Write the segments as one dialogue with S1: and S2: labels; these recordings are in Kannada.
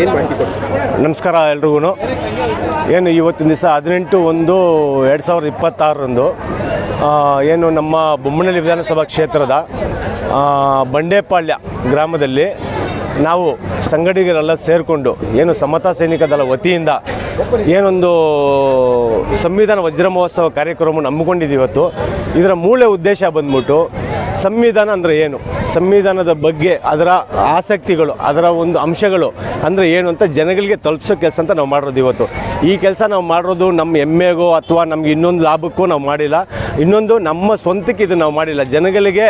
S1: ನಮಸ್ಕಾರ ಎಲ್ರಿಗೂ. ಏನು ಇವತ್ತಿನ ದಿವಸ 18/1/2026 ಏನು ನಮ್ಮ ಬೊಮ್ಮನಹಳ್ಳಿ ವಿಧಾನಸಭಾ ಕ್ಷೇತ್ರದ ಬಂಡೇಪಾಳ್ಯ ಗ್ರಾಮದಲ್ಲಿ ನಾವು ಸಂಘಟಕರೆಲ್ಲ ಸೇರಿಕೊಂಡು ಏನು ಸಮತಾ ಸೈನಿಕ ದಳ ವತಿಯಿಂದ ಏನೊಂದು ಸಂವಿಧಾನ ವಜ್ರ ಮಹೋತ್ಸವ ಕಾರ್ಯಕ್ರಮವನ್ನು ಹಮ್ಮಿಕೊಂಡಿದ್ದೀವಿ. ಇವತ್ತು ಇದರ ಮೂಲ ಉದ್ದೇಶ ಬಂದ್ಬಿಟ್ಟು ಸಂವಿಧಾನ ಅಂದರೆ ಏನು, ಸಂವಿಧಾನದ ಬಗ್ಗೆ ಅದರ ಆಸಕ್ತಿಗಳು, ಅದರ ಒಂದು ಅಂಶಗಳು ಅಂದರೆ ಏನು ಅಂತ ಜನಗಳಿಗೆ ತಲುಪಿಸೋ ಕೆಲಸ ಅಂತ ನಾವು ಮಾಡಿರೋದು. ಇವತ್ತು ಈ ಕೆಲಸ ನಾವು ಮಾಡಿರೋದು ನಮ್ಮ ಹೆಮ್ಮೆಗೋ ಅಥವಾ ನಮ್ಗೆ ಇನ್ನೊಂದು ಲಾಭಕ್ಕೂ ನಾವು ಮಾಡಿಲ್ಲ, ಇನ್ನೊಂದು ನಮ್ಮ ಸ್ವಂತಕ್ಕೆ ಇದು ನಾವು ಮಾಡಿಲ್ಲ. ಜನಗಳಿಗೆ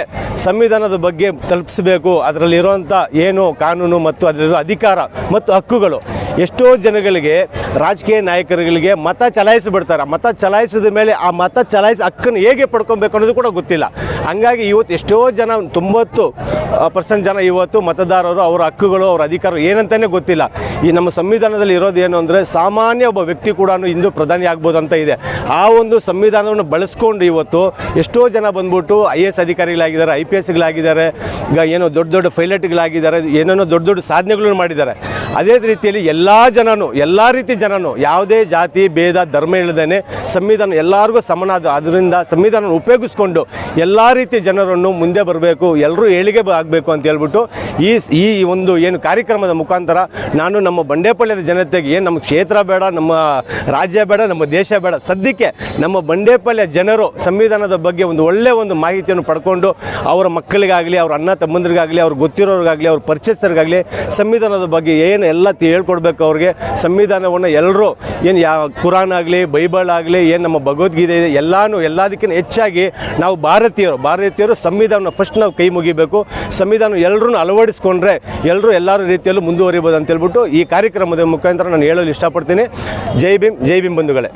S1: ಸಂವಿಧಾನದ ಬಗ್ಗೆ ತಲುಪಿಸಬೇಕು, ಅದರಲ್ಲಿರುವಂಥ ಏನು ಕಾನೂನು ಮತ್ತು ಅದರಲ್ಲಿರೋ ಅಧಿಕಾರ ಮತ್ತು ಹಕ್ಕುಗಳು ಎಷ್ಟೋ ಜನಗಳಿಗೆ, ರಾಜಕೀಯ ನಾಯಕರುಗಳಿಗೆ ಮತ ಚಲಾಯಿಸಿಬಿಡ್ತಾರೆ. ಮತ ಚಲಾಯಿಸಿದ ಮೇಲೆ ಆ ಮತ ಚಲಾಯಿಸಿ ಹಕ್ಕನ್ನು ಹೇಗೆ ಪಡ್ಕೊಬೇಕು ಅನ್ನೋದು ಕೂಡ ಗೊತ್ತಿಲ್ಲ. ಹಂಗಾಗಿ ಇವತ್ತು ಎಷ್ಟೋ ಜನ 90% ಜನ ಇವತ್ತು ಮತದಾರರು ಅವರ ಹಕ್ಕುಗಳು, ಅವರ ಅಧಿಕಾರ ಏನಂತಲೇ ಗೊತ್ತಿಲ್ಲ. ಈ ನಮ್ಮ ಸಂವಿಧಾನದಲ್ಲಿ ಇರೋದು ಏನು ಅಂದರೆ ಸಾಮಾನ್ಯ ಒಬ್ಬ ವ್ಯಕ್ತಿ ಕೂಡ ಇಂದು ಪ್ರಧಾನಿ ಆಗ್ಬೋದು ಅಂತ ಇದೆ. ಆ ಒಂದು ಸಂವಿಧಾನವನ್ನು ಬಳಸ್ಕೊಂಡು ಇವತ್ತು ಎಷ್ಟೋ ಜನ ಬಂದ್ಬಿಟ್ಟು IAS ಅಧಿಕಾರಿಗಳಾಗಿದ್ದಾರೆ, IPSಗಳಾಗಿದ್ದಾರೆ, ಏನೋ ದೊಡ್ಡ ದೊಡ್ಡ ಪೈಲಟ್ಗಳಾಗಿದ್ದಾರೆ, ಏನೇನೋ ದೊಡ್ಡ ದೊಡ್ಡ ಸಾಧನೆಗಳನ್ನು ಮಾಡಿದ್ದಾರೆ. ಅದೇ ರೀತಿಯಲ್ಲಿ ಎಲ್ಲ ರೀತಿ ಜನನು ಯಾವುದೇ ಜಾತಿ ಭೇದ ಧರ್ಮ ಇಲ್ಲದೇ ಸಂವಿಧಾನ ಎಲ್ಲರಿಗೂ ಸಮನಾದ, ಅದರಿಂದ ಸಂವಿಧಾನ ಉಪಯೋಗಿಸ್ಕೊಂಡು ಎಲ್ಲ ರೀತಿ ಜನರನ್ನು ಮುಂದೆ ಬರಬೇಕು, ಎಲ್ಲರೂ ಏಳಿಗೆ ಆಗಬೇಕು ಅಂತ ಹೇಳ್ಬಿಟ್ಟು ಈ ಒಂದು ಏನು ಕಾರ್ಯಕ್ರಮದ ಮುಖಾಂತರ ನಾನು ನಮ್ಮ ಬಂಡೇಪಾಳ್ಯದ ಜನತೆಗೆ ಏನು ನಮ್ಮ ಕ್ಷೇತ್ರ ಬೇಡ, ನಮ್ಮ ರಾಜ್ಯ ಬೇಡ, ನಮ್ಮ ದೇಶ ಬೇಡ, ಸದ್ಯಕ್ಕೆ ನಮ್ಮ ಬಂಡೇಪಾಳ್ಯ ಜನರು ಸಂವಿಧಾನದ ಬಗ್ಗೆ ಒಳ್ಳೆಯ ಒಂದು ಮಾಹಿತಿಯನ್ನು ಪಡ್ಕೊಂಡು ಅವರ ಮಕ್ಕಳಿಗಾಗಲಿ, ಅವ್ರ ಅಣ್ಣ ತಮ್ಮಂದ್ರಿಗಾಗಲಿ, ಅವ್ರಿಗೆ ಗೊತ್ತಿರೋರಿಗಾಗಲಿ, ಅವ್ರ ಪರಿಚಯಸ್ಥರಿಗಾಗಲಿ ಸಂವಿಧಾನದ ಬಗ್ಗೆ ಏನು ಎಲ್ಲ ಹೇಳ್ಕೊಡ್ಬೇಕು. ಅವ್ರಿಗೆ ಸಂವಿಧಾನವನ್ನು ಎಲ್ಲರೂ ಏನು ಕುರಾನ್ ಆಗಲಿ, ಬೈಬಲ್ ಆಗಲಿ, ಏನು ನಮ್ಮ ಭಗವದ್ಗೀತೆ ಇದೆ, ಎಲ್ಲದಕ್ಕಿಂತ ಹೆಚ್ಚಾಗಿ ನಾವು ಭಾರತೀಯರು ಸಂವಿಧಾನ ಫಸ್ಟ್ ನಾವು ಕೈ ಮುಗಿಬೇಕು. ಸಂವಿಧಾನ ಎಲ್ಲರೂ ಅಳವಡಿಸ್ಕೊಂಡ್ರೆ ಎಲ್ಲರೂ ರೀತಿಯಲ್ಲೂ ಮುಂದುವರಿಬೋದು ಅಂತ ಹೇಳ್ಬಿಟ್ಟು ಈ ಕಾರ್ಯಕ್ರಮದ ಮುಖಾಂತರ ನಾನು ಹೇಳಲು ಇಷ್ಟಪಡ್ತೀನಿ. ಜೈ ಭೀಮ್ ಬಂಧುಗಳೇ.